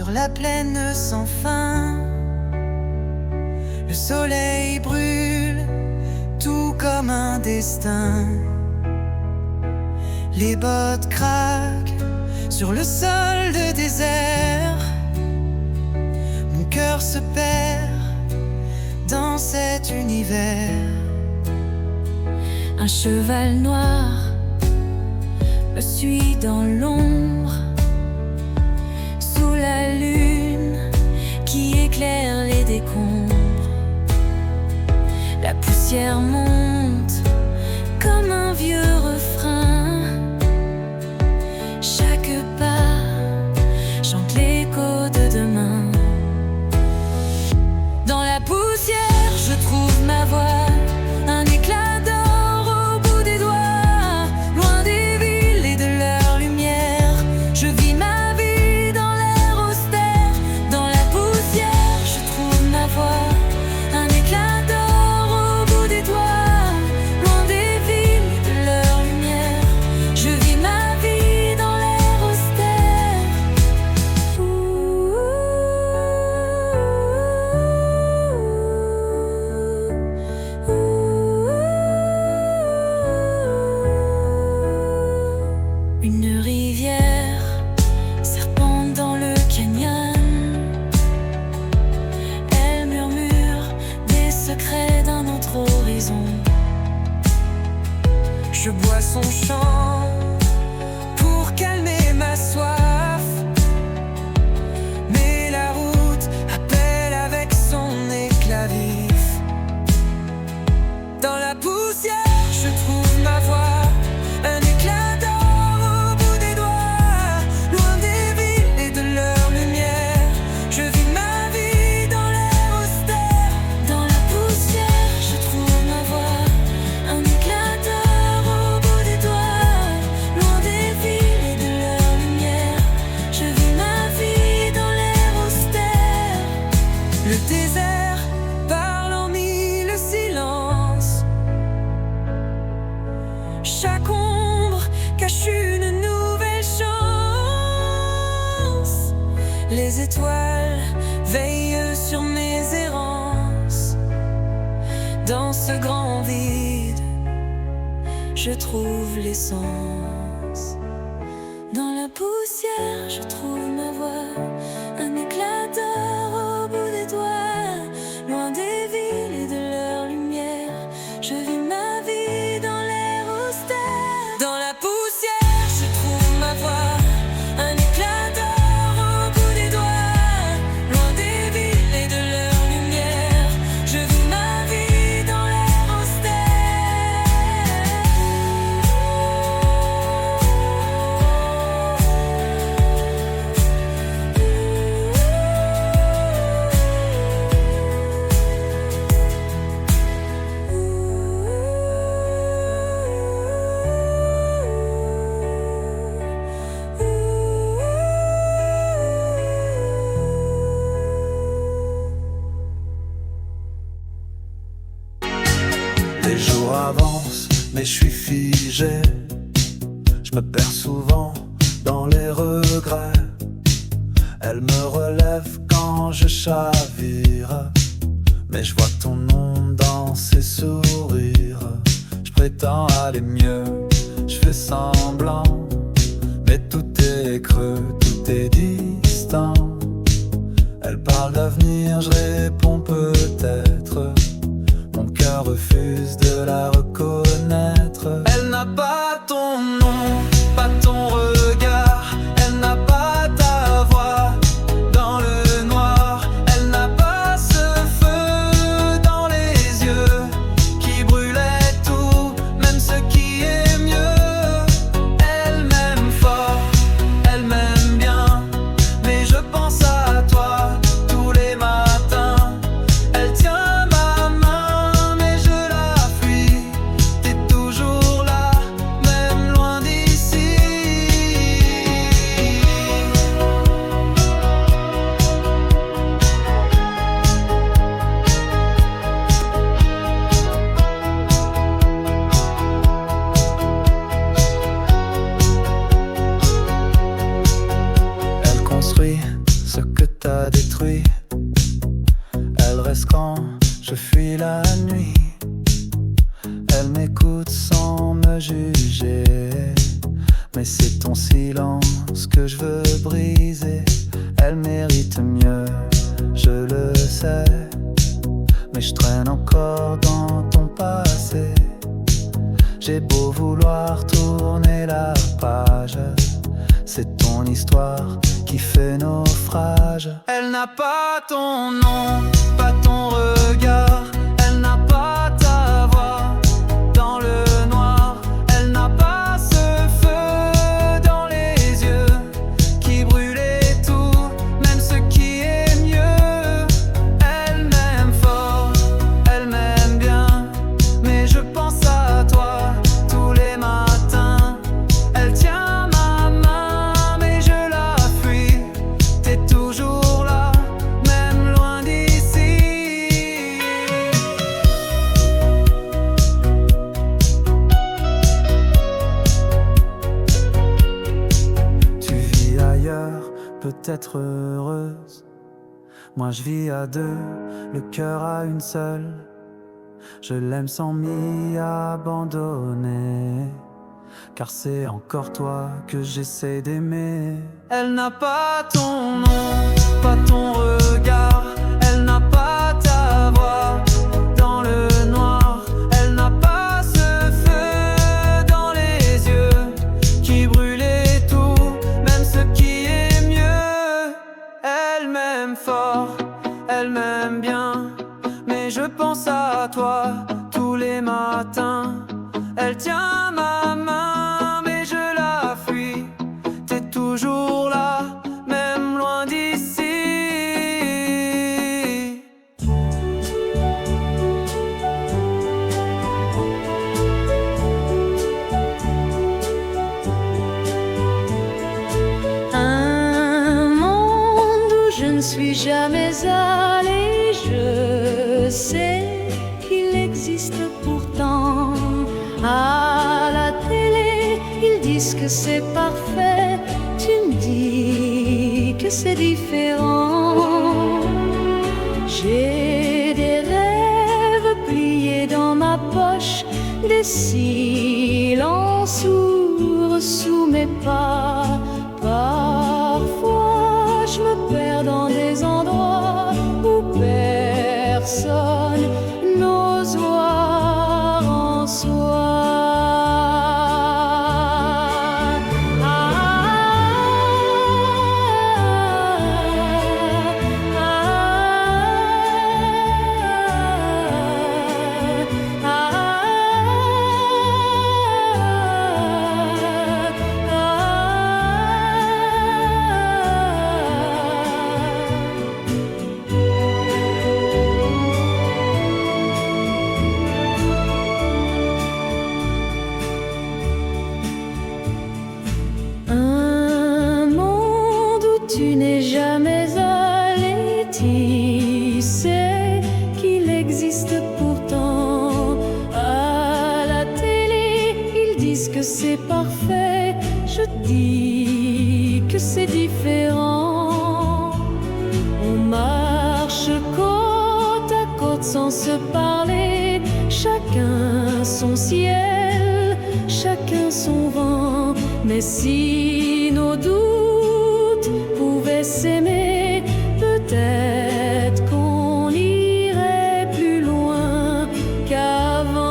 sur la plaine sans fin. Le soleil brûle, tout comme un destin. Les bottes craquent sur le sol de désert. Mon cœur se perd dans cet univers. Un cheval noir me suit dans l'ombre, sous la lune qui éclaire les décombres. La poussière monte comme un vieux refrain. Chaque pas chante l'écho de demain. Dans la poussière, je trouve ma voix, un éclat d'or au bout des doigts. Loin des villes et de leur lumière, je vis ma vie dans l'air austère. Dans la poussière, je trouve ma voix, un éclat d'or au bout des doigts. Loin des villes et de leur lumière, je vis ma vie dans l'air austère. Une rivière serpente dans le canyon. Elle murmure des secrets d'un autre horizon. Je bois son chant pour calmer ma soif. Mais la route appelle avec son éclat vif. Dans la poussière, je trouve ma voix, un éclat d'or au bout des doigts. Loin des villes et de leur lumière, je vis ma vie dans l'air austère. Dans la poussière, je trouve ma voix, un éclat d'or au bout des doigts. Loin des villes et de leur lumière, je vis ma vie dans l'air austère. Le désert parle en mille silences. Chaque ombre cache une nouvelle chance. Les étoiles veillent sur mes errances. Dans ce grand vide, je trouve l'essence. Dans la poussière, je trouve ma voix, un éclat d'or au bout des doigts. Loin des villes et de leur lumière, je vis ma vie dans l'air austère. Dans la poussière, je trouve ma voix, un éclat d'or au bout des doigts. Loin des villes et de leur lumière, je vis ma vie dans l'air Les jours avancent, mais je suis figé. Je me perds souvent dans les regrets. Elle me relève quand je chavire, mais je vois ton nom dans ses sourires. Je prétends aller mieux, je fais semblant, mais tout est creux, tout est distant. Elle parle d'avenir, je réponds peut-être. Mon cœur refuse de la reconnaître. Elle n'a pas ton nom, pas ton regard. Elle n'a pas ta voix dans le noir. Elle n'a pas ce feu dans les yeux qui brûlait tout, même ce qui est mieux. Elle m'aime fort, elle m'aime bien, mais je pense à toi tous les matins. Elle tient ma main, mais je la fuis. T'es toujours là, même juger. Mais c'est ton silence que je veux briser. Elle mérite mieux, je le sais. Mais je traîne encore dans ton passé. J'ai beau vouloir tourner la page, c'est ton histoire qui fait naufrage. Elle n'a pas ton nom, pas ton regard. Elle n'a pas ta voix dans le noir. Elle n'a pas ce feu dans les yeux qui brûlait tout, même ce qui est mieux. Elle m'aime fort, elle m'aime bien, mais je pense à toi tous les matins. Elle tient ma main, mais je la fuis. T'es toujours là, même loin d'ici. Tu vis ailleurs, peut-être heureuse. Moi je vis à deux, le cœur à une seule. Je l'aime sans m'y abandonner, car c'est encore toi que j'essaie d'aimer. Elle n'a pas ton nom, pas ton regard. Elle n'a pas ta voix dans le noir. Elle n'a pas ce feu dans les yeux qui brûlait tout, même ce qui est mieux. Elle m'aime fort, elle m'aime bien, mais je pense à toi tous les matins. Elle tient ma main, mais je la fuis. T'es toujours là, même loin d'ici. Un monde où je ne suis jamais allée, je sais qu'il existe pourtant. À la télé, ils disent que c'est parfait. Tu me dis que c'est différent. J'ai des rêves pliés dans ma poche, des silences sourds sous mes pas. Parfois je me perds dans des endroits où personne n'ose voir en soi. Un monde où tu n'es jamais allé, tu sais qu'il existe pourtant. À la télé, ils disent que c'est parfait. Je dis que c'est différent. On marche côte à côte sans se parler. Chacun son ciel, chacun son vent. Mais si nos doutes pouvaient s'aimer, peut-être qu'on irait plus loin qu'avant.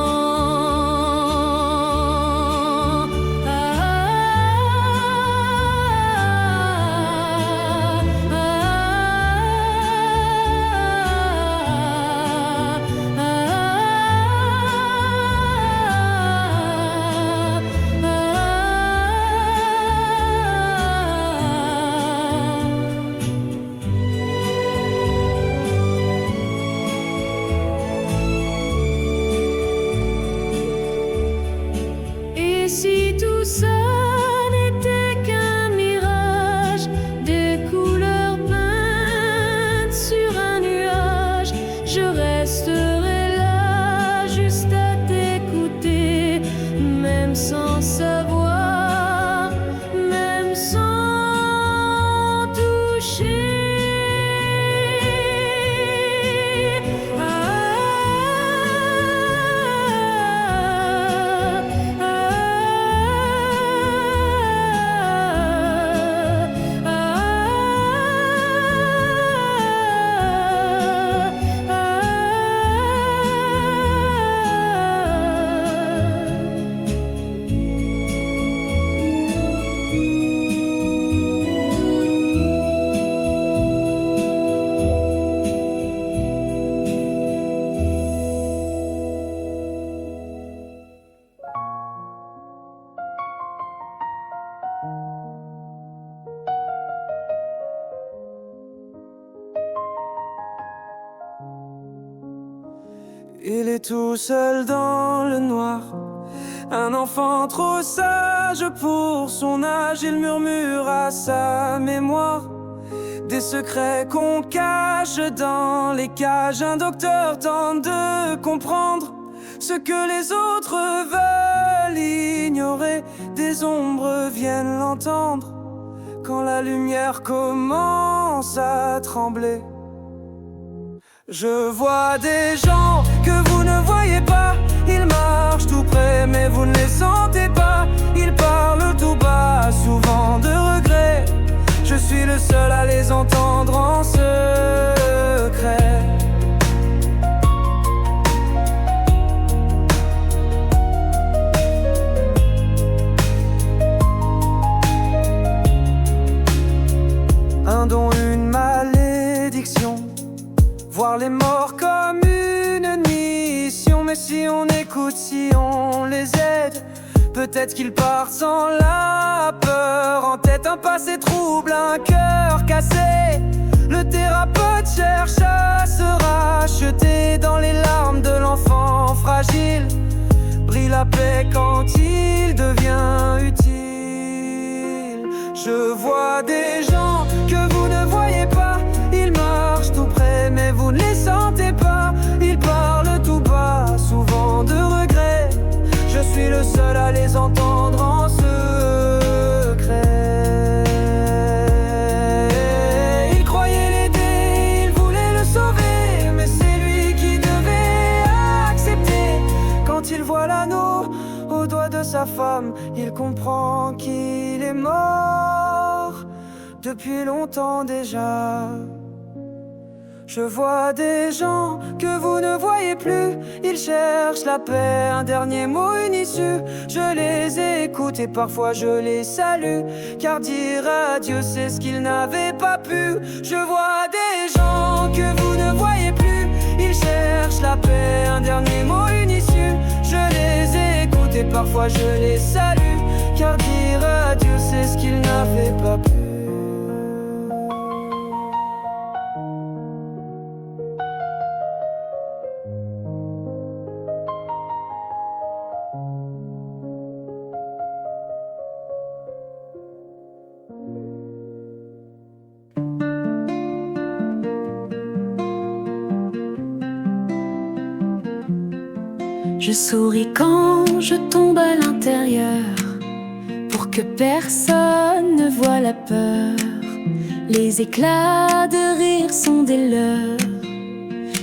Il est tout seul dans le noir, un enfant trop sage pour son âge. Il murmure à sa mémoire des secrets qu'on cache dans les cages. Un docteur tente de comprendre ce que les autres veulent ignorer. Des ombres viennent l'entendre quand la lumière commence à trembler. Je vois des gens que vous ne voyez pas. Ils marchent tout près mais vous ne les sentez pas. Ils parlent tout bas, souvent de regrets. Je suis le seul à les entendre en secret. Un don, une malédiction, voir les morts comme une mission. Mais si on écoute, si on les aide, peut-être qu'ils partent sans la peur en tête. Un passé trouble, un cœur cassé. Le thérapeute cherche à se racheter. Dans les larmes de l'enfant fragile brille la paix quand il devient utile. Je vois des gens que vous ne voyez pas. Ils marchent tout près mais vous ne les sentez pas. Ils parlent tout bas, souvent de regrets. Je suis le seul à les entendre en secret. Il croyait l'aider, il voulait le sauver, mais c'est lui qui devait accepter. Quand il voit l'anneau au doigt de sa femme, il comprend qu'il est mort depuis longtemps déjà. Je vois des gens que vous ne voyez plus. Ils cherchent la paix, un dernier mot, une issue. Je les écoute et parfois je les salue, car dire adieu c'est ce qu'ils n'avaient pas pu. Je vois des gens que vous ne voyez plus. Ils cherchent la paix, un dernier mot, une issue. Je les écoute et parfois je les salue, car dire adieu c'est ce qu'ils n'avaient pas pu. Je souris quand je tombe à l'intérieur, pour que personne ne voie la peur. Les éclats de rire sont des leurs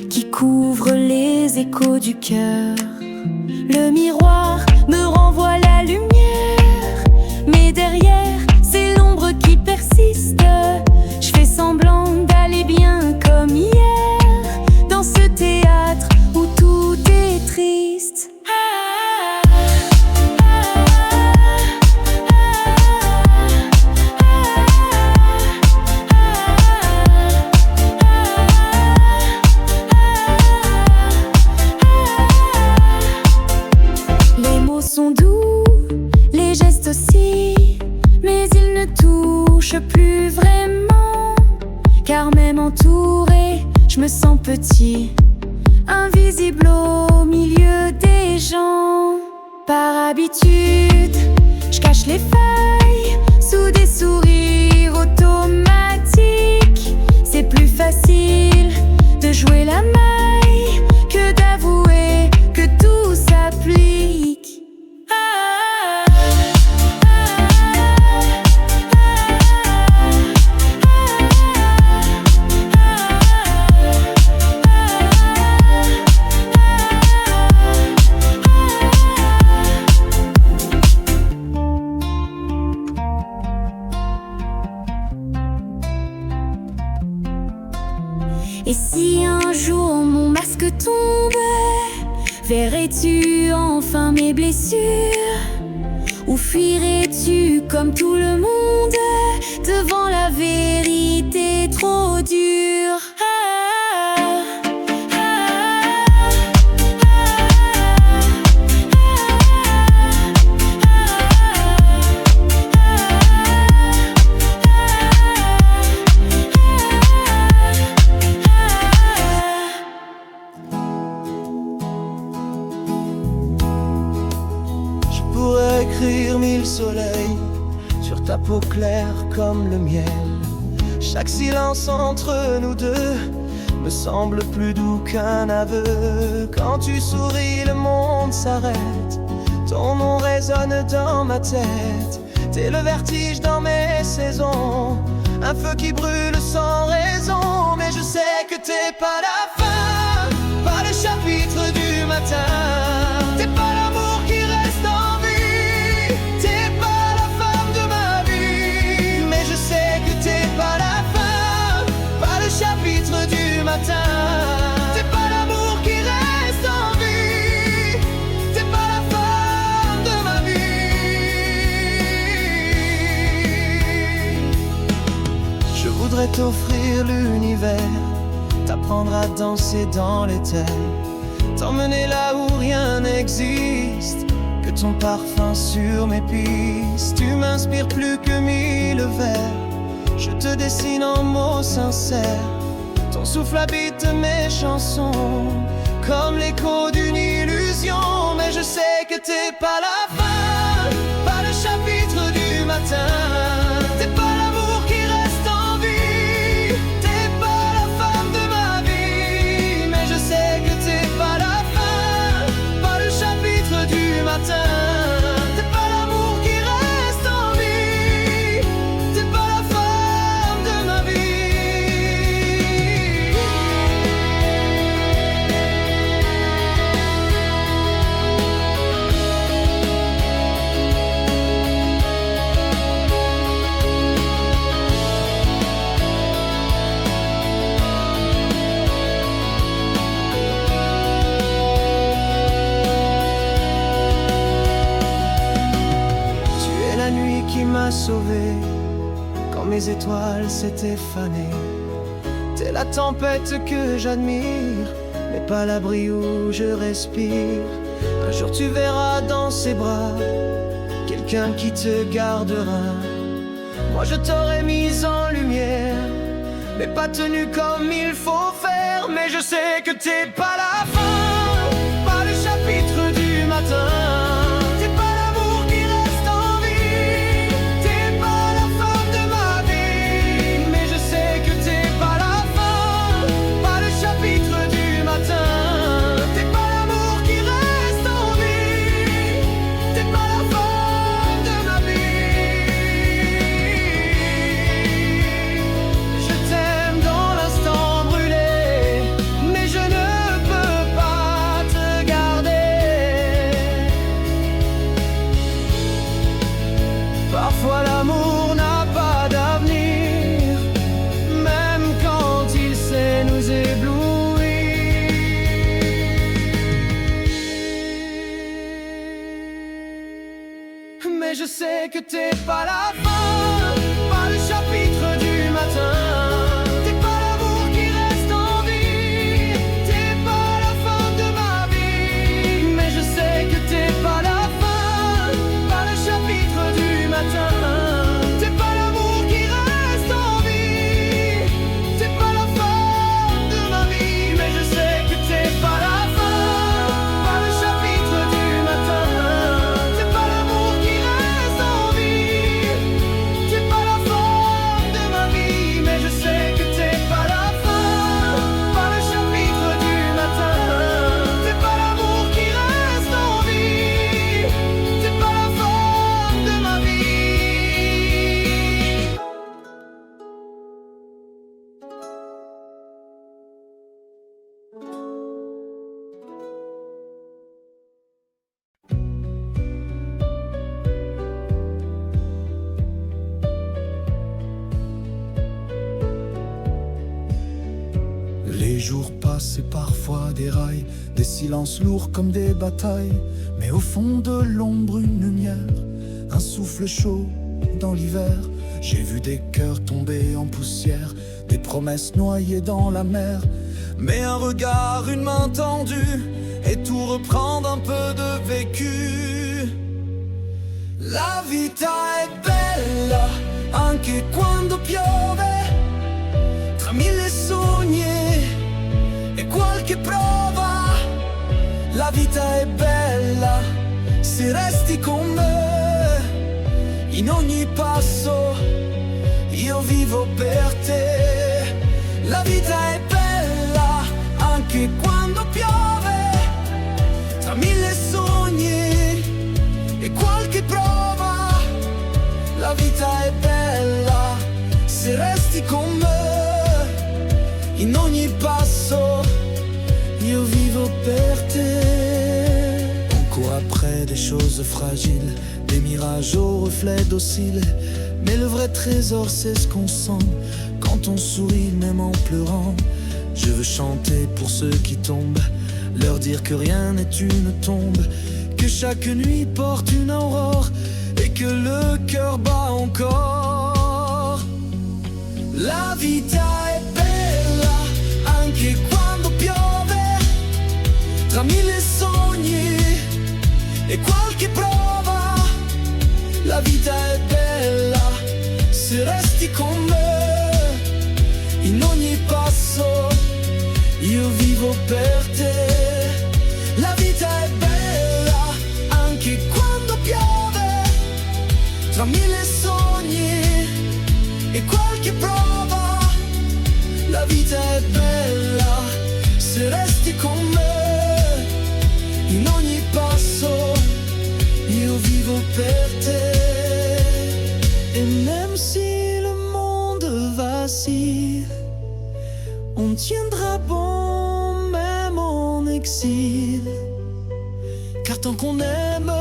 qui couvrent les échos du cœur. Le miroir me renvoie la lumière, mais derrière c'est l'ombre qui persiste. Je fais semblant d'aller bien comme hier, dans ce théâtre où tout est triste. Les mots sont doux, les gestes aussi, mais ils ne touchent plus vraiment, car même entouré, je me sens petit, invisible au milieu des gens. Par habitude, je cache les failles sous des sourires automatiques. C'est plus facile de jouer la maille que d'avouer que tout s'applique. Et si un jour mon masque tombait, verrais-tu enfin mes blessures? Ou fuirais-tu comme tout le monde devant la vérité trop dure? soleil sur ta peau claire comme le miel. Chaque silence entre nous deux me semble plus doux qu'un aveu. Quand tu souris, le monde s'arrête. Ton nom résonne dans ma tête. T'es le vertige dans mes saisons, un feu qui brûle sans raison. Mais je sais que t'es pas la fin, pas le chapitre du matin. T'es pas l'amour qui reste en vie, t'es pas la femme de ma vie. Mais je sais que t'es pas la fin, pas le chapitre du matin. T'es pas l'amour qui reste en vie, t'es pas la femme de ma vie. Je voudrais t'offrir l'univers, t'apprendre à danser dans l'éther, t'emmener là où rien n'existe que ton parfum sur mes pistes. Tu m'inspires plus que 1000 vers, je te dessine en mots sincères. Ton souffle habite mes chansons comme l'écho d'une illusion. Mais je sais que t'es pas la fin, pas le chapitre du matin. T'es pas l'amour qui reste en vie, t'es pas la femme de ma vie. Mais je sais que t'es pas la fin, pas le chapitre du matin. T'es pas l'amour qui reste en vie, t'es pas la femme de ma vie. Qui m'a sauvé quand mes étoiles s'étaient fanées. T'es la tempête que j'admire, mais pas l'abri où je respire. Un jour tu verras dans ses bras quelqu'un qui te gardera. Moi je t'aurais mise en lumière, mais pas tenue comme il faut faire. Mais je sais que t'es pas la fin, pas le chapitre du matin. Parfois l'amour n'a pas d'avenir, même quand il sait nous éblouir. Mais je sais que t'es pas la fin, pas le chapitre du matin. T'es pas l'amour qui reste en vie, t'es pas la femme de ma vie. Mais je sais que t'es pas la fin, pas le chapitre du matin. T'es pas l'amour qui reste en vie, t'es pas la femme de ma vie. Mais je sais que t'es pas la fin, pas le chapitre du matin. T'es pas l'amour qui reste en vie, t'es pas la femme de ma vie. Mais je sais que t'es pas la fin, pas le chapitre du matin. T'es pas l'amour qui reste en vie, t'es pas la femme de ma vie. Les jours passent et parfois déraillent, des silences lourds comme des batailles. Mais au fond de l'ombre une lumière, un souffle chaud dans l'hiver. J'ai vu des cœurs tomber en poussière, des promesses noyées dans la mer. Mais un regard, une main tendue, et tout reprendre un peu de vécu. La vita è bella anche quando piove, tra mille sogni e qualche prova. La vita è bella se resti con me. in ogni passo io vivo per te. La vita è bella anche quando piove, tra mille sogni e qualche prova. La vita è bella se resti con me, in ogni passo io vivo per te. On court après des choses fragiles, des mirages aux reflets dociles, mais le vrai trésor c'est ce qu'on sent quand on sourit même en pleurant. Je veux chanter pour ceux qui tombent, leur dire que rien n'est une tombe, que chaque nuit porte une aurore et que le cœur bat encore. La vita è bella anche quando piove, tra mille sogni e qualche prova. La vita è bella se resti con me, in ogni passo io vivo per te. La vita è bella anche quando piove, tra mille sogni e qualche prova. La vita è bella se resti con me, in ogni passo io vivo per te. Et même si le monde vacille, on tiendra bon même en exil. Car tant qu'on aime,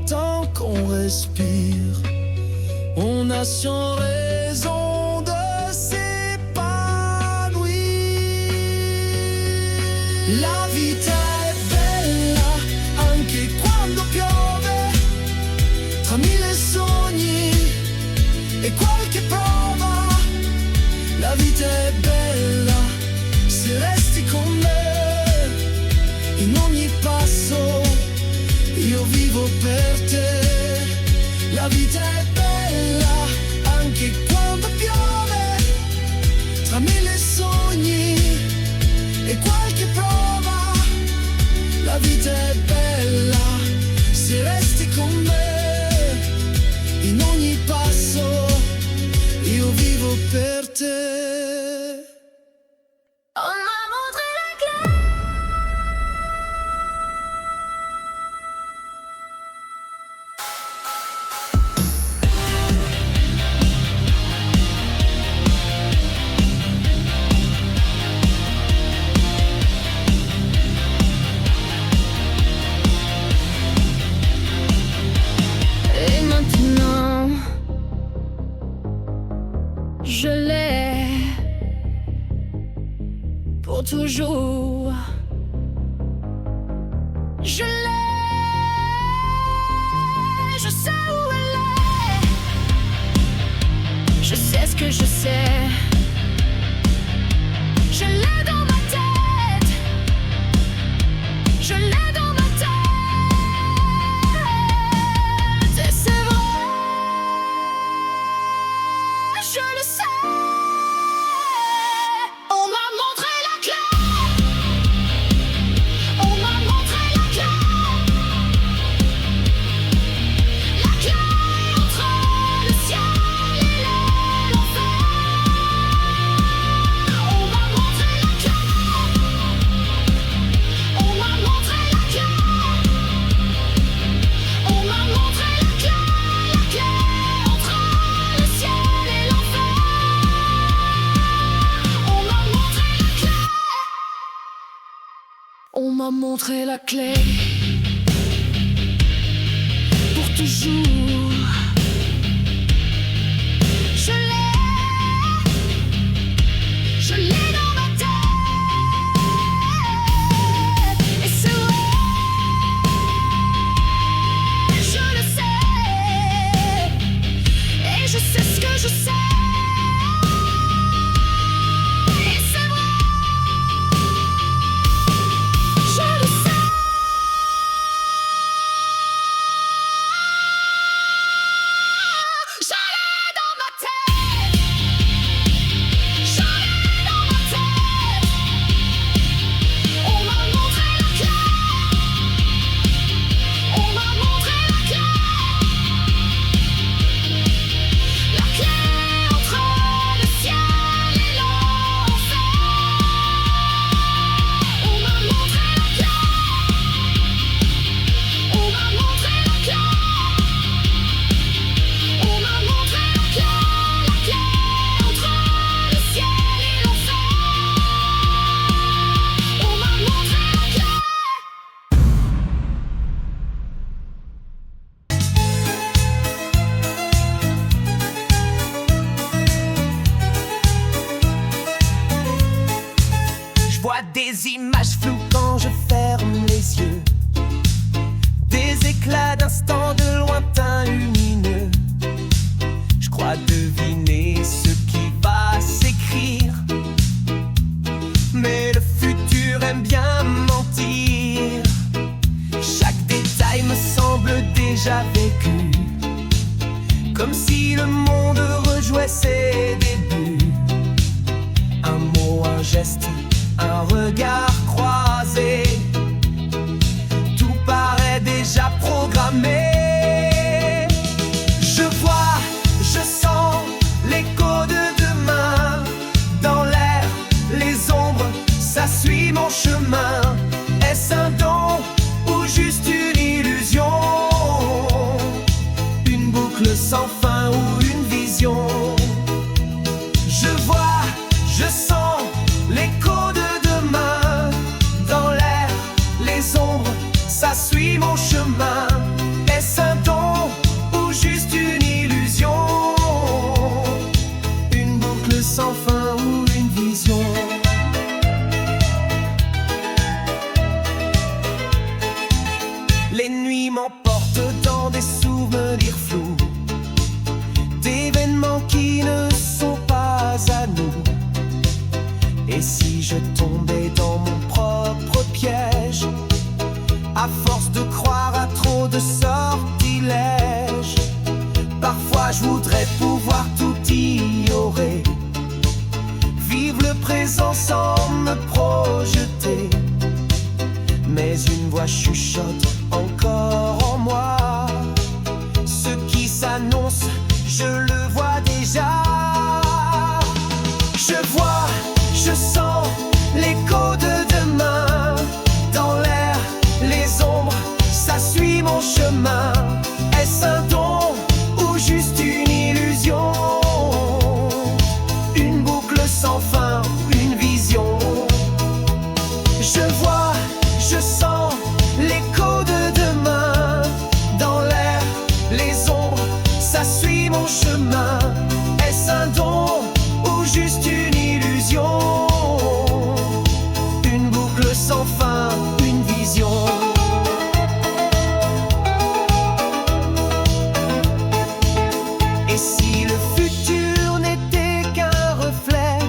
tant qu'on respire, on a sans raison de s'épanouir. La vita è bella anche quando piove, tra mille sogni e qualche prova. La vita è bella se resti con me, in ogni passo io vivo per te. La vita è bella anche quando piove, tra mille sogni e qualche prova. La vita è bella se resti con me, in ogni passo io vivo per te. On m'a montré la clé. Et maintenant, je l'ai pour toujours. Je l'ai, je sais où elle est. Je sais ce que je sais. Je l'ai dans ma tête. Je l'ai dans ma tête. Et c'est vrai, je le sais. On m'a montré la clé. On m'a montré la clé. La clé entre le ciel et l'enfer. On m'a montré la clé. On m'a montré la clé. On m'a montré la clé entre le ciel et l'enfer. On m'a montré la clé. On m'a montré la clé pour toujours. Je l'ai dans ma tête. Et c'est vrai, je le sais. Et je sais ce que je sais. Et c'est vrai, je le sais. si le monde rejouait ses débuts. Un mot, un geste, un regard croisé, tout paraît déjà programmé. Je vois, je sens l'écho de demain dans l'air, les ombres, ça suit mon chemin. Est-ce un don ou juste une illusion? Une boucle sans fin ou une vision? Je vois, je sens l'écho de demain dans l'air, les ombres, ça suit mon chemin. Est-ce un don ou juste une illusion? Une boucle sans fin ou une vision? Les nuits m'emportent dans des souvenirs flous, d'événements qui ne sont pas à nous. Et si je tombais dans mon propre piège, à force de croire à trop de sortilèges, parfois je voudrais pouvoir tout ignorer, vivre le présent sans me projeter. Mais une voix chuchote encore en moi, ce qui s'annonce, je le vois déjà. Je vois, je sens l'écho de demain dans l'air, les ombres, ça suit mon chemin. Est-ce un don ou juste une illusion? Une boucle sans fin, une vision? Je vois, je sens l'écho de demain dans l'air, les ombres, ça suit mon chemin. Est-ce un don ou juste une illusion? Une boucle sans fin, une vision? Et si le futur n'était qu'un reflet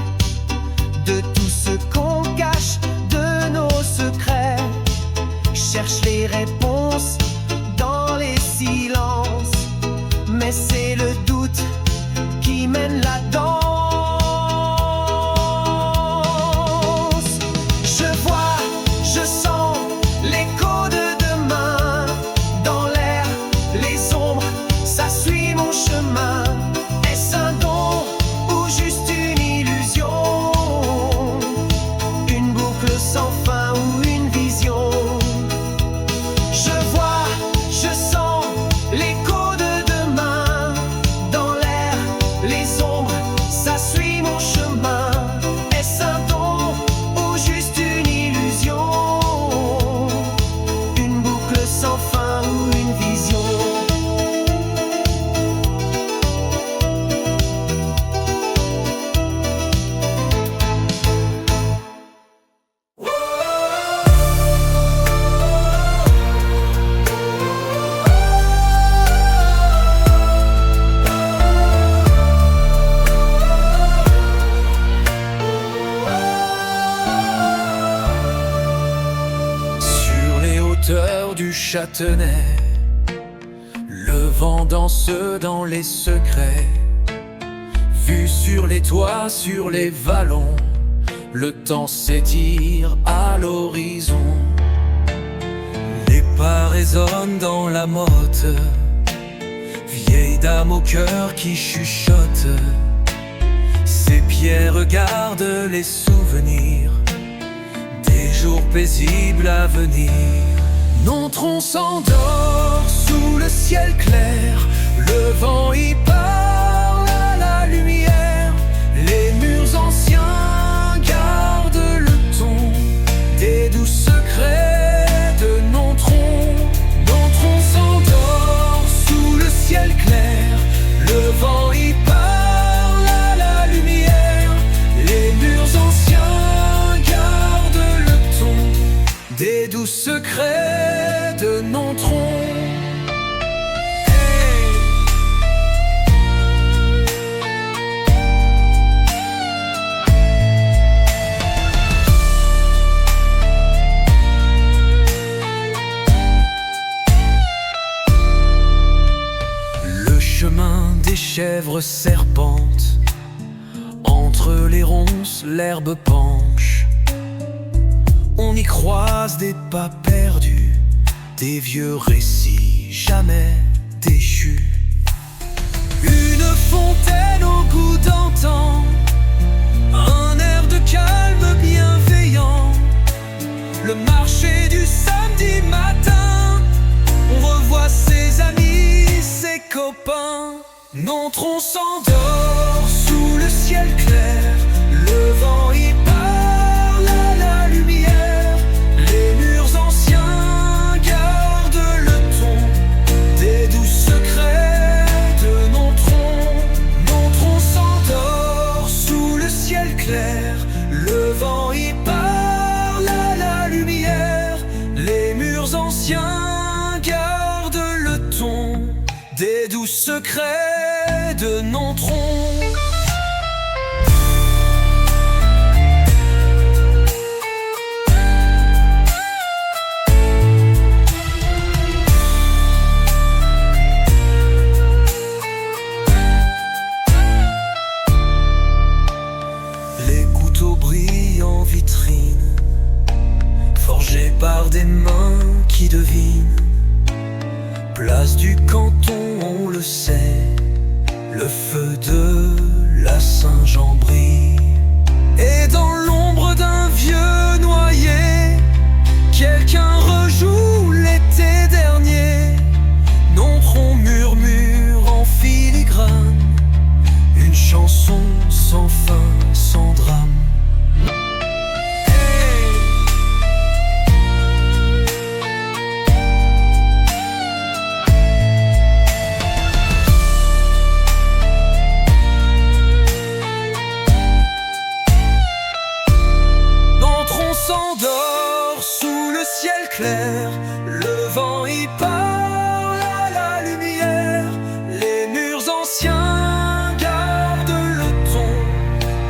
de tout ce qu'on cache, de nos secrets? Cherche les réponses dans les silences, mais c'est le doute qui mène la danse. Je vois, je sens l'écho de demain dans l'air, les ombres, ça suit mon chemin. Est-ce un don ou juste une illusion? Une boucle sans fin ou une vision? Je vois, je sens l'écho de demain dans l'air, les ombres, ça suit mon chemin. Est-ce un don ou juste une illusion? Une boucle sans fin ou une vision? Sur les hauteurs du Châtenay, le vent danse dans les secrets. Vu sur les toits, sur les vallons, le temps s'étire à l'horizon. Les pas résonnent dans la motte, vieille dame au cœur qui chuchote. Ses pieds regardent les souvenirs des jours paisibles à venir. Nontron s'endort sous le ciel clair, le vent y parle à la lumière. Les murs anciens gardent le ton des doux secrets de Nontron. Nontron s'endort sous le ciel clair, le vent y parle à la lumière. Les murs anciens gardent le ton des doux secrets de Nontron. Hey! lièvre serpente. Entre les ronces, l'herbe penche. On y croise des pas perdus, des vieux récits jamais déchus. Une fontaine au goût d'antan, un air de calme bienveillant. Le marché du samedi matin, on revoit ses amis, ses copains. Notre tronc s'endort sous le ciel clair, le vent y parle à la lumière. Les murs anciens gardent le ton des doux secrets de nos troncs. Notre tronc s'endort sous le ciel clair, le vent y parle à la lumière. Les murs anciens gardent le ton des doux secrets de nos troncs. Les couteaux brillent en vitrine, forgés par des mains qui devinent. Place du canton, on le sait, le feu de la Saint-Jean brille. Et dans l'ombre d'un vieux noyer, quelqu'un rejoue l'été dernier. Notre on murmure en filigrane une chanson sans fin, sans drame. S'endort sous le ciel clair, le vent y parle à la lumière. Les murs anciens gardent le ton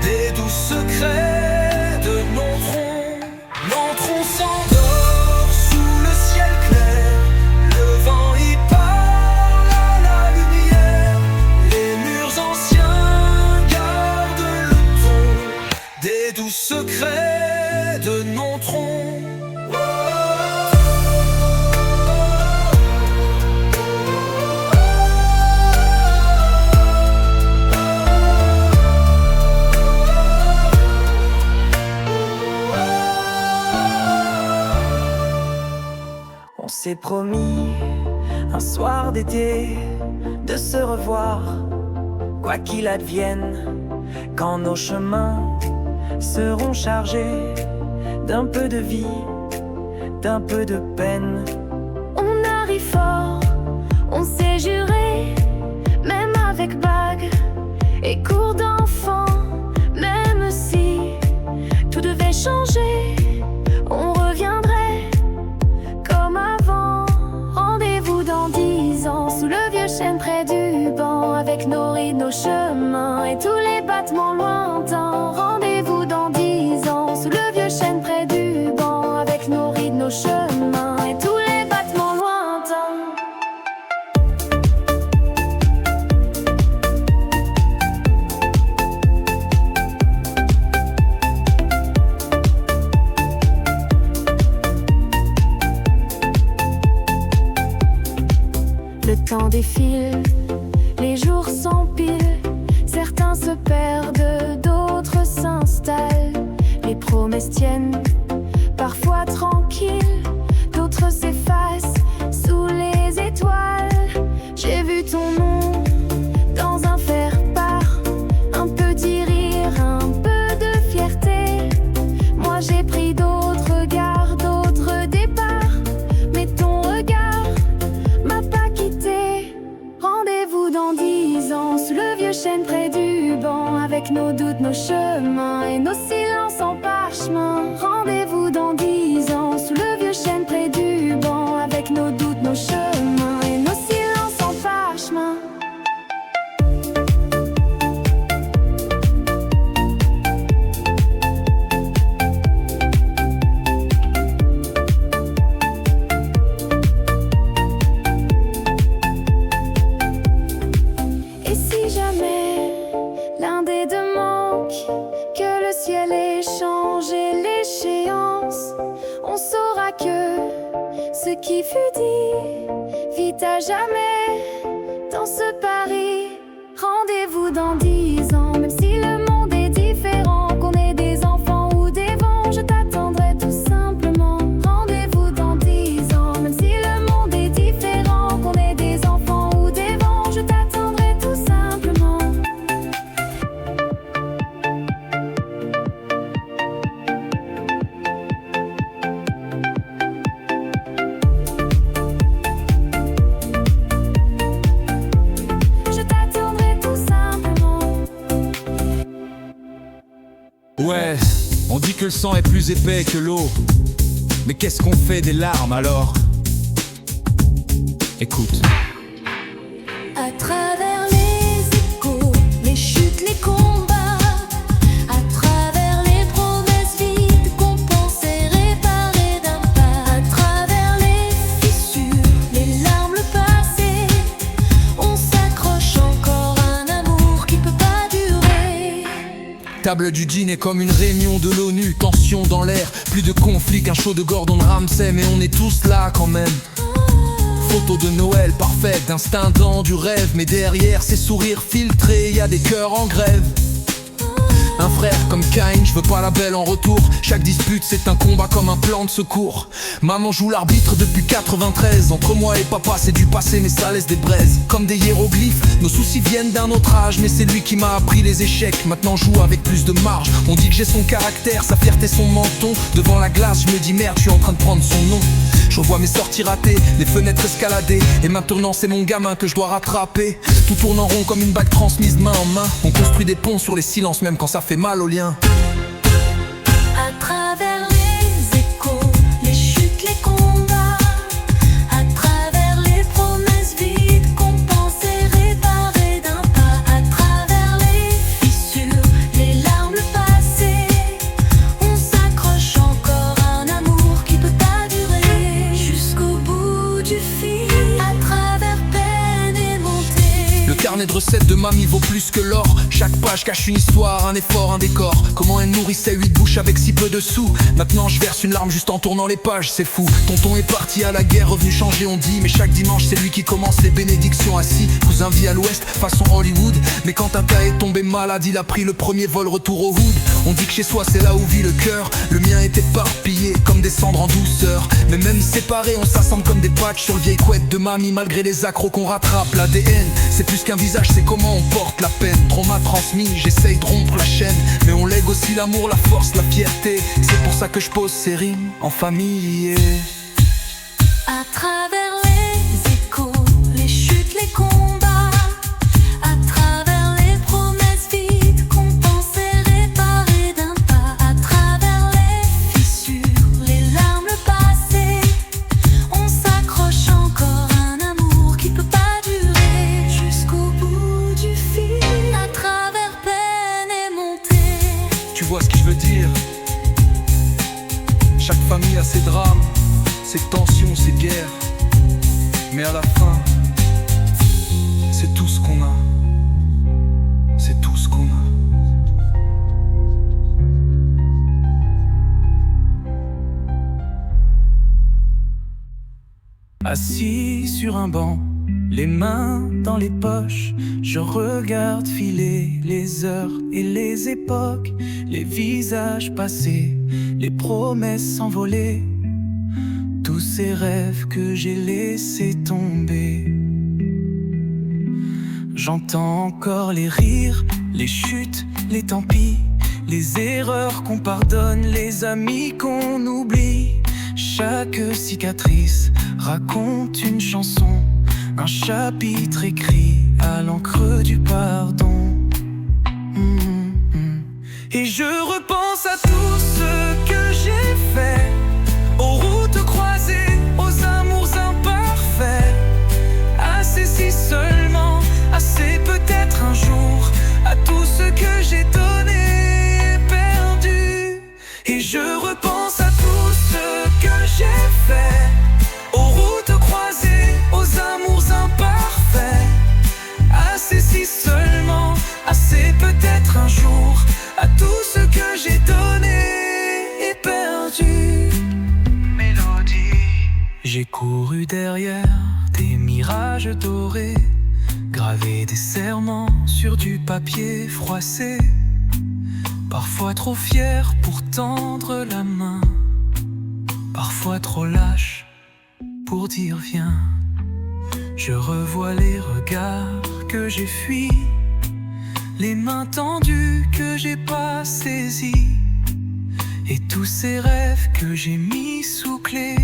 des doux secrets de nos troncs. Nos troncs s'endort sous le ciel clair, le vent y parle à la lumière. Les murs anciens gardent le ton des doux secrets de nos troncs. On s'est promis un soir d'été de se revoir, quoi qu'il advienne, quand nos chemins seront chargés d'un peu de vie, d'un peu de peine. On arrive fort, on s'est juré, même avec bague et cours d'enfant. Même si tout devait changer, on reviendrait comme avant. Rendez-vous dans 10 ans, sous le vieux chêne près du banc, avec nos rides, nos chemins et tous les battements lointains. Rendez-vous dans 10 ans, sous le vieux chêne près du banc, avec nos rides, nos chemins et tous les battements lointains. Le temps défile, les jours s'empilent, certains se perdent, d'autres s'installent. Les promesses tiennent, parfois tranquilles, d'autres s'effacent sous les étoiles. J'ai vu ton nom dans un faire-part, un petit rire, un peu de fierté. Moi j'ai pris d'autres regards, d'autres départs, mais ton regard m'a pas quitté. Rendez-vous dans 10 ans, sous le vieux chêne près du banc, avec nos doutes, nos chemins et nos silences en parchemin. Rendez-vous dans 10 ans, sous le vieux chêne près du banc, avec nos doutes, nos chemins et nos silences en parchemin. Et si jamais à jamais dans ce Paris. Rendez-vous dans 10 ans, même si le monde est différent, qu'on ait des enfants ou des vents, je t'attendrai tout simplement. Rendez-vous dans 10 ans, même si le monde est différent, qu'on ait des enfants ou des vents, je t'attendrai tout simplement. Je t'attendrai tout simplement. Ouais, on dit que le sang est plus épais que l'eau. Mais qu'est-ce qu'on fait des larmes alors? Écoute. À travers les échos, les chutes, les combats, à travers les promesses vides qu'on pensait réparer d'un pas, à travers les fissures, les larmes, le passé, on s'accroche encore à un amour qui peut pas durer. Table du dîner comme une réunion de l'ONU. Tension dans l'air, plus de conflits qu'un show de Gordon Ramsay. Mais on est tous là quand même. Photo de Noël parfaite, d'instinct dans du rêve. Mais derrière ces sourires filtrés, y a des cœurs en grève. Un frère comme Caïn, je veux pas la belle en retour. Chaque dispute c'est un combat comme un plan de secours. Maman joue l'arbitre depuis 93. Entre moi et papa c'est du passé mais ça laisse des braises. Comme des hiéroglyphes, nos soucis viennent d'un autre âge. Mais c'est lui qui m'a appris les échecs, maintenant je joue avec plus de marge. On dit que j'ai son caractère, sa fierté, son menton. Devant la glace je me dis merde, je suis en train de prendre son nom. Je revois mes sorties ratées, les fenêtres escaladées. Et maintenant c'est mon gamin que je dois rattraper. Tout tourne en rond comme une bague transmise main en main. On construit des ponts sur les silences même quand ça fait mal aux liens. À travers les échos, les chutes, les combats, à travers les promesses vides qu'on pensait réparer d'un pas, à travers les fissures, les larmes, le passé, on s'accroche encore à un amour qui peut pas durer jusqu'au bout du fil, à travers peine et montée. Le carnet de recettes de mamie vaut plus que l'or. Chaque page cache une histoire, un effort, un décor. Comment elle nourrissait 8 bouches avec si peu de sous. Maintenant je verse une larme juste en tournant les pages, c'est fou. Tonton est parti à la guerre, revenu changer on dit. Mais chaque dimanche c'est lui qui commence les bénédictions assis. Cousin vit à l'ouest, façon Hollywood. Mais quand un père est tombé malade, il a pris le premier vol retour au hood. On dit que chez soi c'est là où vit le cœur. Le mien est éparpillé comme des cendres en douceur. Mais même séparés on s'assemble comme des patchs sur le vieil couette de mamie. Malgré les accros qu'on rattrape, l'ADN c'est plus qu'un visage, c'est comment on porte la peine. Trauma transmis, j'essaye de rompre la chaîne. Mais on lègue aussi l'amour, la force, la fierté. C'est pour ça que je pose ces rimes en famille. À travers les échos, les chutes, les combats, à travers les promesses vides qu'on pensait réparer d'un pas, à travers les fissures, les larmes, le passé, on s'accroche encore à un amour qui peut pas durer jusqu'au bout du fil, à travers peine et montée. Tu vois ce que je veux dire? Chaque famille a ses drames, ses tensions, ses guerres. Mais à la fin, c'est tout ce qu'on a. C'est tout ce qu'on a. Assis sur un banc, les mains dans les poches, je regarde filer les heures et les époques, les visages passés, les promesses s'envoler, tous ces rêves que j'ai laissés tomber. J'entends encore les rires, les chutes, les tant pis, les erreurs qu'on pardonne, les amis qu'on oublie. Chaque cicatrice raconte une chanson, un chapitre écrit à l'encre du pardon. Et je repense à tout ce que j'ai fait, aux routes croisées, aux amours imparfaits. Assez si seulement, assez peut-être un jour, à tout ce que j'ai donné, perdu. Et je repense à tout ce que j'ai fait, aux routes croisées, aux amours imparfaits. Assez si seulement, assez peut-être un jour, à tout ce que j'ai donné et perdu. Mélodie. J'ai J'ai couru derrière des mirages dorés, gravé des serments sur du papier froissé. Parfois trop fier pour tendre la main, parfois trop lâche pour dire viens. Je revois les regards que j'ai fuis, les mains tendues que j'ai pas saisies, et tous ces rêves que j'ai mis sous clé,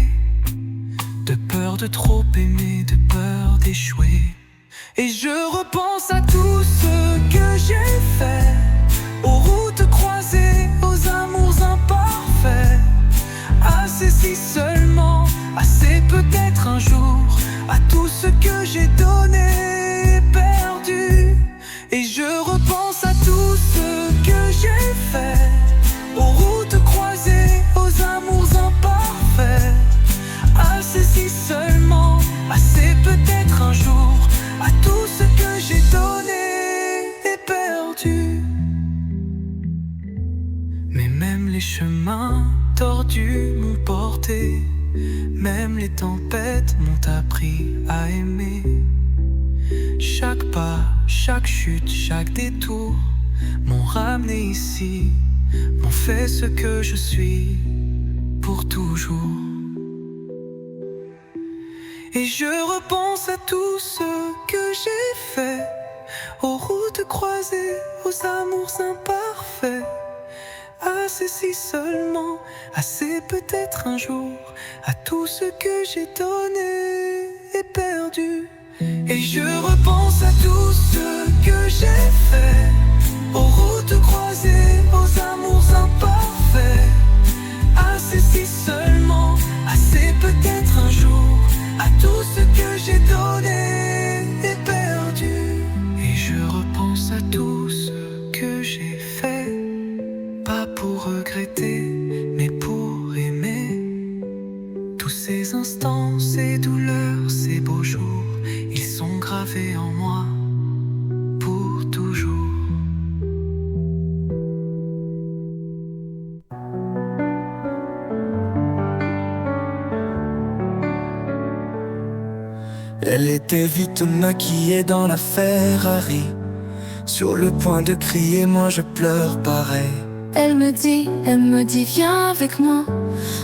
de peur de trop aimer, de peur d'échouer. Et je repense à tout ce que j'ai fait, aux routes croisées, aux amours imparfaits, à ceci seulement, assez peut-être un jour, à tout ce que j'ai donné, perdu. Et je repense à tout ce que j'ai fait, aux routes croisées, aux amours imparfaits, à ceci seulement, assez peut-être un jour, à tout ce que j'ai donné et perdu. Mais même les chemins tordus m'ont porté, même les tempêtes m'ont appris à aimer. Chaque pas, chaque chute, chaque détour m'ont ramené ici, m'ont fait ce que je suis pour toujours. Et je repense à tout ce que j'ai fait, aux routes croisées, aux amours imparfaits, à ceci seulement, assez peut-être un jour, à tout ce que j'ai donné et perdu. Et je repense à tout ce que j'ai fait, aux routes croisées, aux amours imparfaits, à ceci seulement, assez peut-être un jour, à tout ce que j'ai donné et perdu. Et je repense à tout ce que j'ai fait, pas pour regretter, mais pour aimer. Tous ces instants, ces douleurs, ces beaux jours, ils sont gravés en moi pour toujours. Elle était vite maquillée dans la Ferrari, sur le point de crier, moi je pleure pareil. Elle me dit, viens avec moi,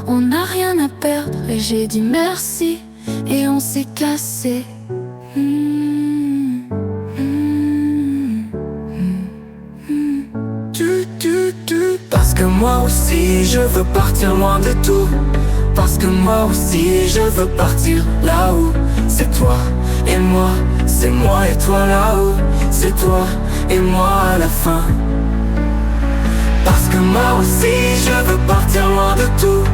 on n'a rien à perdre. Et j'ai dit merci, et on s'est cassé. Parce que moi aussi je veux partir loin de tout, parce que moi aussi je veux partir là où c'est toi et moi, c'est moi et toi là-haut, c'est toi et moi à la fin. Parce que moi aussi je veux partir loin de tout,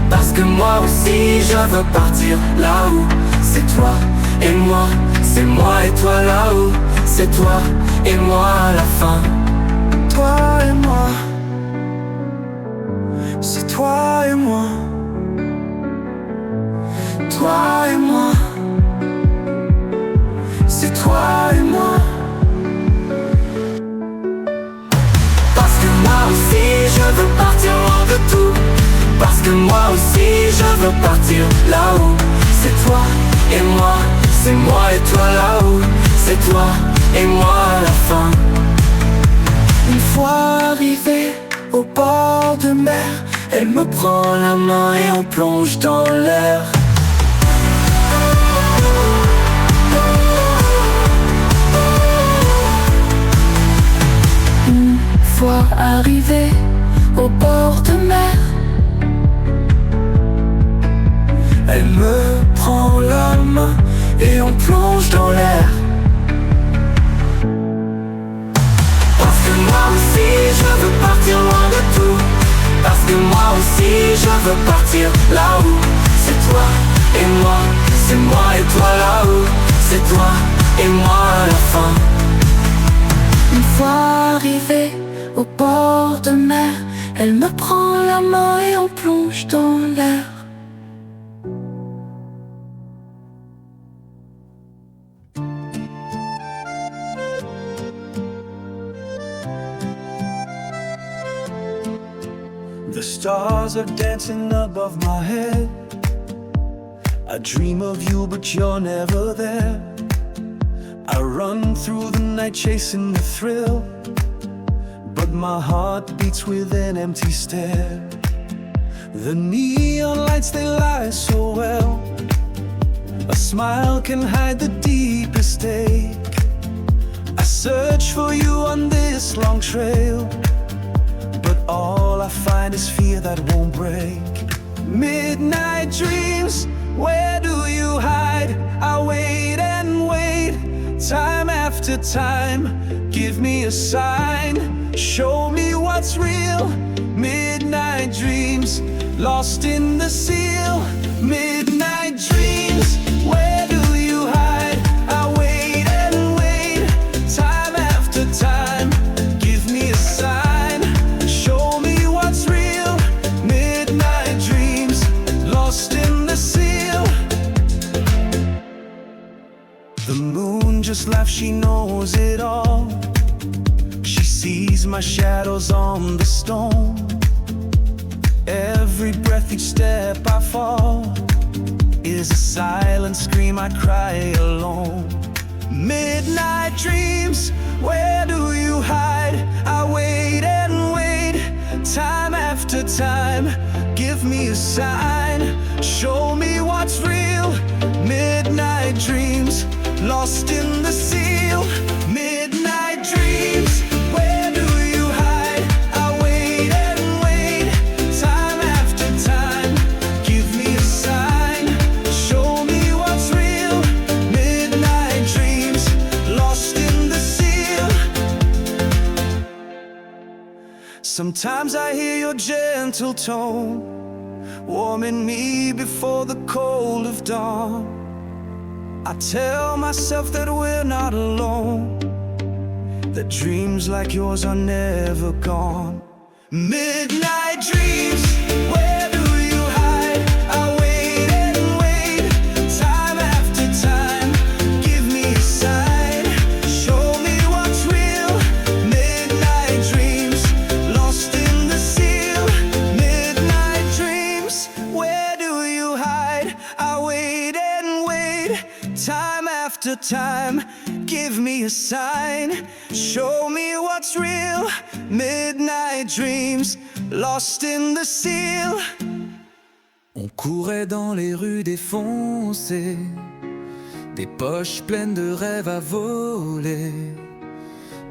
parce que moi aussi je veux partir là où c'est toi et moi, c'est moi et toi là-haut, c'est toi et moi à la fin. Toi et moi, c'est toi et moi, toi et moi, c'est toi et moi. Parce que moi aussi je veux partir loin de tout, parce que moi aussi je veux partir là-haut, c'est toi et moi, c'est moi et toi là-haut, c'est toi et moi à la fin. Une fois arrivé au bord de mer, elle me prend la main et on plonge dans l'air. Une fois arrivé au bord de mer, elle me prend la main et on plonge dans l'air. Parce que moi aussi je veux partir loin de tout, parce que moi aussi je veux partir là où c'est toi et moi, c'est moi et toi là-haut, c'est toi et moi à la fin. une fois arrivé au bord de mer, elle me prend la main et on plonge dans l'air. The stars are dancing above my head. I dream of you, but you're never there. I run through the night chasing the thrill, but my heart beats with an empty stare. The neon lights, they lie so well. A smile can hide the deepest ache. I search for you on this long trail, but all I find is fear that won't break. Midnight dreams, where do you hide? I wait and wait, time after time. Give me a sign, show me what's real. Midnight dreams, lost in the seal. Midnight dreams, where do you hide? I wait and wait, time after time. Give me a sign, show me what's real. Midnight dreams, lost in the seal. The moon just laughs, she knows it all. She sees my shadows on the stone. Every breath, each step I fall is a silent scream, I cry alone. Midnight dreams, where do you hide? I wait and wait, time after time. Give me a sign, show me what's real. Midnight dreams, lost in the seal. Midnight dreams, where do you hide? I wait and wait, time after time. Give me a sign, show me what's real. Midnight dreams, lost in the seal. Sometimes I hear your gentle tone, warming me before the cold of dawn. I tell myself that we're not alone, that dreams like yours are never gone. Midnight dreams, where do you hide? I wait and wait, time after time. Give me a sign, show me what's real. Midnight dreams, lost in the seal. Midnight dreams, where do you hide? I wait and wait, time after time. Give me a sign, show me what's real. Midnight dreams, lost in the seal. On courait dans les rues défoncées, des poches pleines de rêves à voler,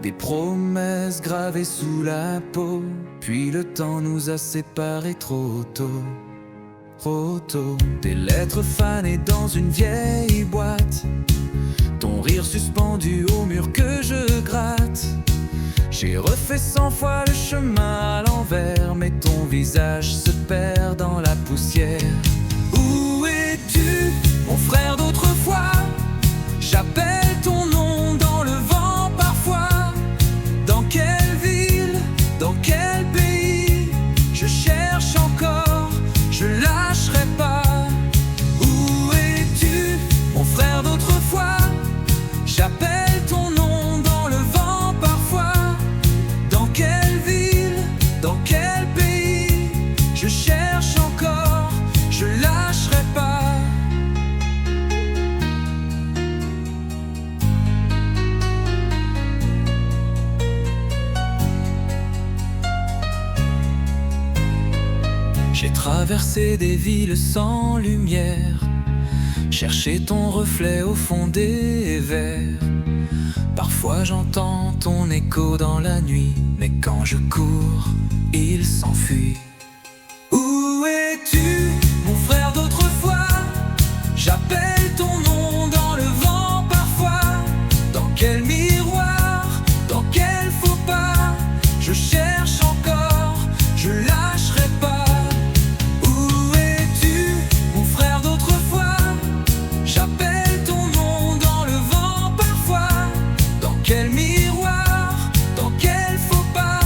des promesses gravées sous la peau. Puis le temps nous a séparés trop tôt, trop tôt. Des lettres fanées dans une vieille boîte, ton rire suspendu au mur que je gratte. J'ai refait 100 fois le chemin à l'envers, mais ton visage se perd dans la poussière. Où es-tu, mon frère d'autrefois? J'appelle ton nom dans le vent parfois. Dans quelle ville, dans quel pays? Je cherche encore, je lâcherai pas. Où es-tu, mon frère d'autrefois? J'appelle ton nom dans le vent parfois. Dans quelle ville, dans quel pays? Je cherche encore, je lâcherai pas. J'ai traversé des villes sans lumière, cherché ton reflet au fond des verres. Parfois j'entends ton écho dans la nuit, mais quand je cours, il s'enfuit. Où es-tu, mon frère d'autrefois? J'appelle ton nom dans le vent parfois. Dans quel miroir, dans quel faux pas? Je cherche encore, je lâcherai pas. Où es-tu, mon frère d'autrefois? J'appelle ton nom dans le vent parfois. Dans quel miroir, dans quel faux pas?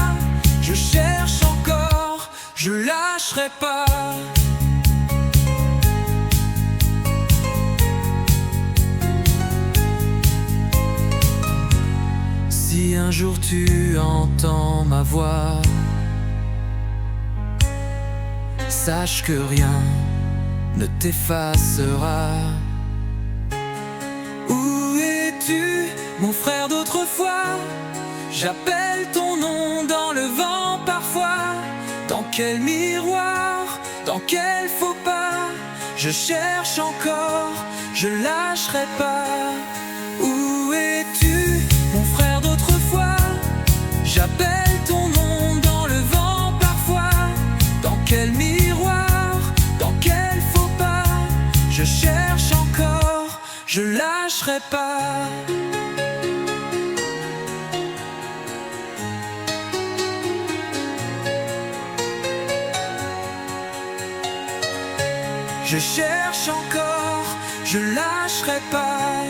Je cherche encore, je lâcherai pas. Si un jour tu entends ma voix, sache que rien ne t'effacera. Où es-tu, mon frère d'autrefois? J'appelle ton nom dans le vent parfois. Dans quel miroir, dans quel faux pas, je cherche encore, je lâcherai pas. Où es-tu, mon frère d'autrefois? J'appelle ton nom dans le vent parfois. Dans quel miroir, dans quel faux pas, je cherche encore, je lâcherai pas. Je cherche encore, je lâcherai pas.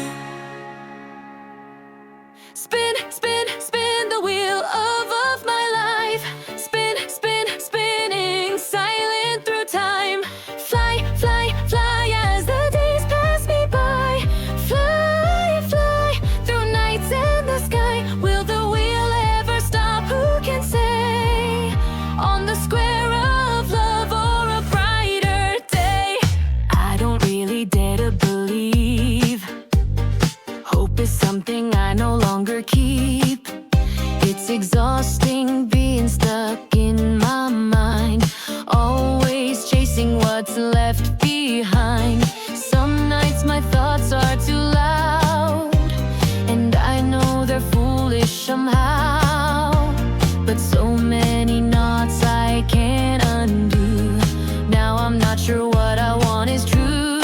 Spin, spin, spin the wheel of my life. Spin, spin, spinning, silent through time. Fly, fly, fly as the days pass me by. Fly, fly through nights in the sky. Will the wheel ever stop? Who can say? On the square of love or a brighter day. I don't really dare to believe. Hope is something I no longer keep. It's exhausting being stuck in my mind, always chasing what's left behind. Some nights my thoughts are too loud, and I know they're foolish somehow. But so many knots I can't undo. Now I'm not sure what I want is true.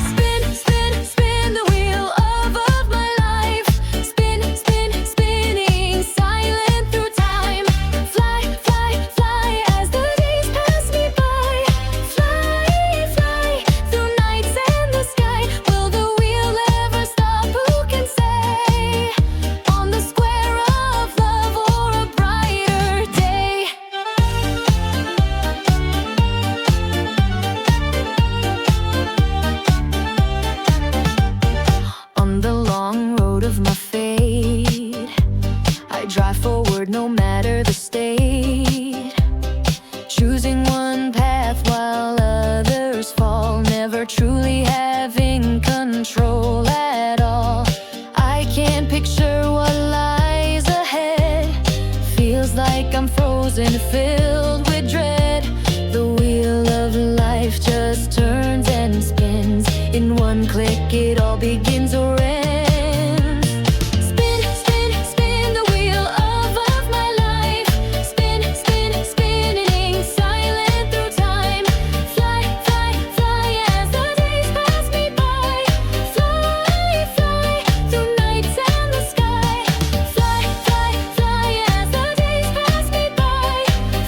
Spin, spin, spin the wheel of my life. Spin, spin, spinning, silent through time. Fly, fly, fly as the days pass me by. Fly, fly through nights in the sky. Will the wheel ever stop? Who can say? On the square of love or a brighter day. On the long road of my fate, I drive forward no matter the state, choosing one path while others fall, never truly having control at all. I can't picture what lies ahead. Feels like I'm frozen, filled with dread. The wheel of life just turns and spins. In one click it all begins or ends. Spin, spin, spin the wheel of my life. Spin, spin, spinning, silent through time. Fly, fly, fly as the days pass me by. Fly, fly through nights and the sky. Fly, fly, fly as the days pass me by.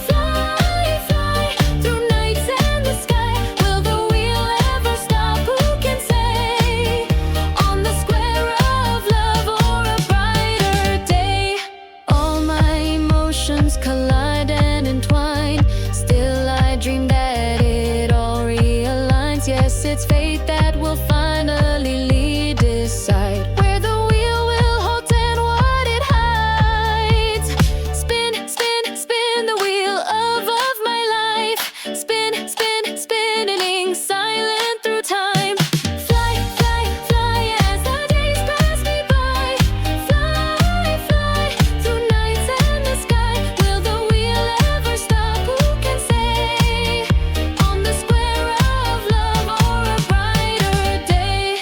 Fly, fly through nights and the sky. Will the wheel ever stop? Who can say? On the square of love or a brighter day. All my emotions collide and entwine. Still I dream that it all realigns. Yes, it's fate that will finally lead, decide where the wheel will hold and what it hides. Spin, spin, spin the wheel of my life. Spin, spin, spinning, silent through time. Fly, fly, fly as the days pass me by. Fly, fly through nights and the sky. Will the wheel ever stop? Who can say? On the square of love or a brighter day.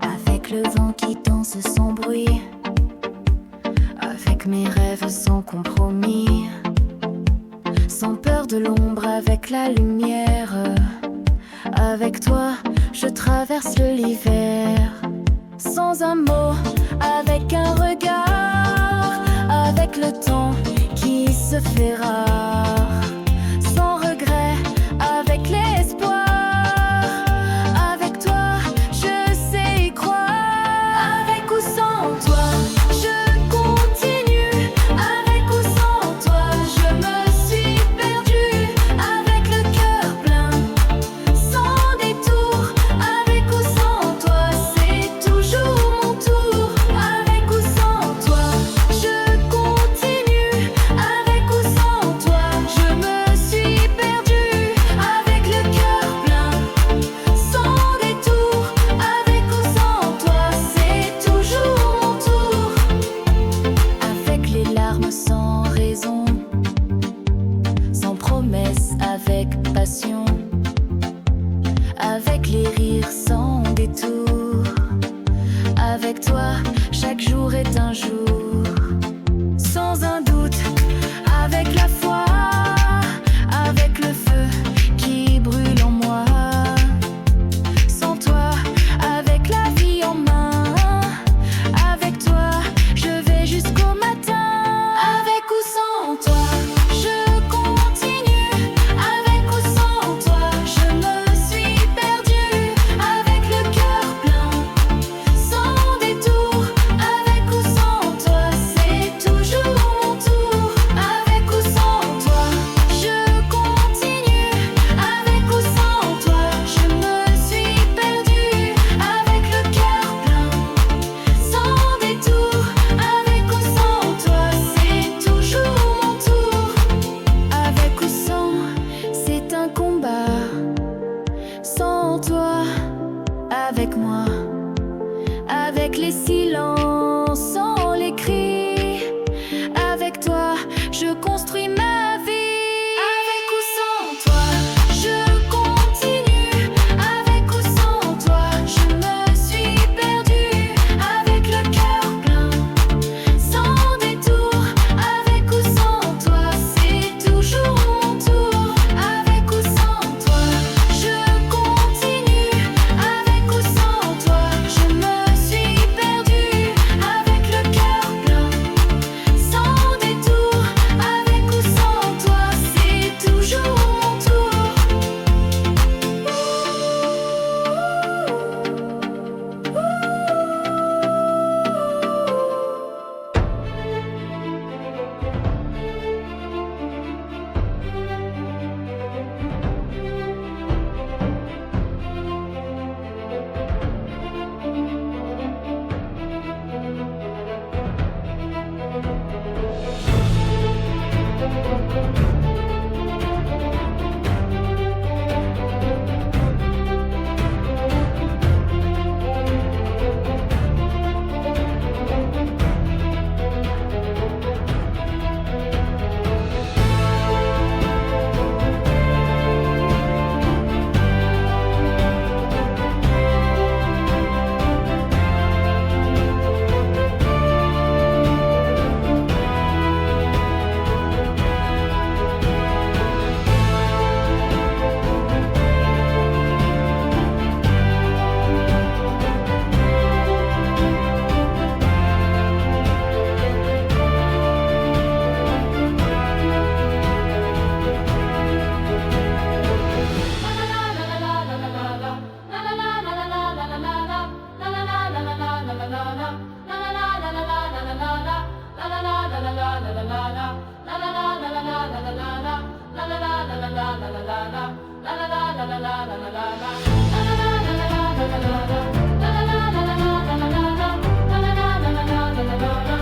Avec le vent qui danse sans bruit, avec mes rêves sans compromis, sans peur de l'ombre, avec la lumière. Avec toi, je traverse l'hiver. Sans un mot, avec un regard, avec le temps qui se fait rare. Sans regret, avec l'espoir. Avec toi, je sais y croire. Avec ou sans toi, je continue. Avec ou sans toi, je me suis perdue. Avec le cœur un jour, sans un doute, avec la foi, avec le feu qui brûle en moi. Sans toi, avec la vie en main, avec toi, je vais jusqu'au matin. Avec ou sans toi, je continue. Avec ou sans toi, je me suis perdue. Avec le cœur plein, sans détour. Avec ou sans toi, c'est toujours mon tour. Avec ou sans toi, je continue. Avec ou sans toi, je me suis perdue. Avec le cœur plein, sans détour. Avec ou sans toi, c'est toujours mon tour. Avec ou sans, c'est un combat. Sans toi, avec moi. Avec les silences, sans les cris. Avec toi, je construis ma vie. Avec ou sans toi, je continue. Avec ou sans toi, je me suis perdue. Avec le cœur plein, sans détour. Avec ou sans toi, c'est toujours mon tour. Avec ou sans toi, je continue. Avec ou sans toi, je me suis perdue. Avec le cœur plein, sans détour. Avec ou sans toi, c'est toujours mon tour. La